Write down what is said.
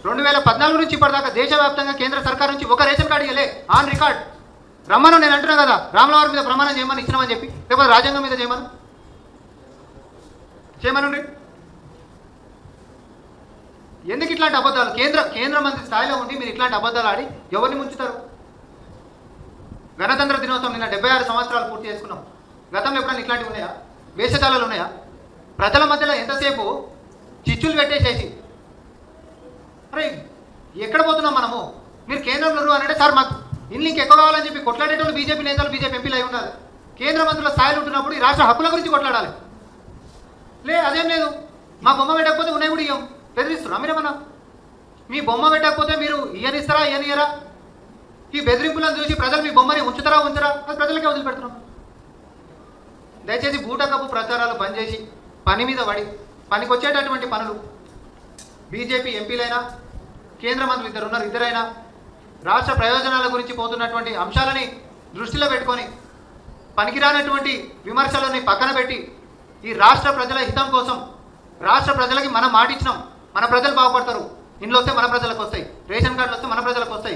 2014 నుంచి ఇప్పటిదాకా దేశవ్యాప్తంగా కేంద్ర సర్కార్ నుంచి ఒక రేషన్ కార్డు ఇవ్వలే ఆన్ రికార్డ్. రమ్మను, నేను అంటున్నా కదా, రాములవారి మీద ప్రమాణం చేయమని ఇచ్చినామని చెప్పి, లేకపోతే రాజ్యాంగం మీద చేయమనండి. ఎందుకు ఇట్లాంటి అబద్ధాలు? కేంద్ర మంత్రి స్థాయిలో ఉండి మీరు ఇట్లాంటి అబద్ధాలు ఆడి ఎవరిని ముంచుతారు? గణతంత్ర దినోత్సవం నిన్న 76 సంవత్సరాలు పూర్తి చేసుకున్నాం. గతంలో ఎప్పుడైనా ఇట్లాంటివి ఉన్నాయా? వేషధారాలు ఉన్నాయా? ప్రజల మధ్యలో ఎంతసేపు చిచ్చులు పెట్టేసేసి, అరే ఎక్కడ పోతున్నాం మనము? మీరు కేంద్రంలో అంటే సార్ మాకు ఇల్లు ఇంకెక్కువ కావాలని చెప్పి కొట్లాడేటోళ్ళు బీజేపీ నేతలు, బీజేపీ ఎంపీలు అయి ఉన్నారు. కేంద్ర మంత్రుల స్థాయిలో ఉంటున్నప్పుడు ఈ రాష్ట్ర హక్కుల గురించి కొట్లాడాలి. అదేం లేదు, మా బొమ్మ పెట్టకపోతే ఉన్నాయి కూడా ఇవ్వం. బెదిరిస్తున్నా మీరేమన్నా? మీ బొమ్మ పెట్టకపోతే మీరు ఇయ్యనిస్తారా, ఇయ్యనియరా? ఈ బెదిరింపులను చూసి ప్రజలు మీ బొమ్మని ఉంచుతారా, అది ప్రజలకే వదిలిపెడుతున్నాం. దయచేసి బూటకపు ప్రచారాలు బంద్ చేసి పని మీద పడి పనికొచ్చేటటువంటి పనులు, బీజేపీ ఎంపీలైనా కేంద్ర మంత్రులు ఇద్దరైనా రాష్ట్ర ప్రయోజనాల గురించి పోతున్నటువంటి అంశాలని దృష్టిలో పెట్టుకొని పనికిరానటువంటి విమర్శలని పక్కన పెట్టి ఈ రాష్ట్ర ప్రజల హితం కోసం, రాష్ట్ర ప్రజలకి మనం మాట ఇచ్చినాం, మన ప్రజలు బాగుపడతారు, ఇండ్లు వస్తే మన ప్రజలకు వస్తాయి, రేషన్ కార్డులు వస్తే మన ప్రజలకు వస్తాయి,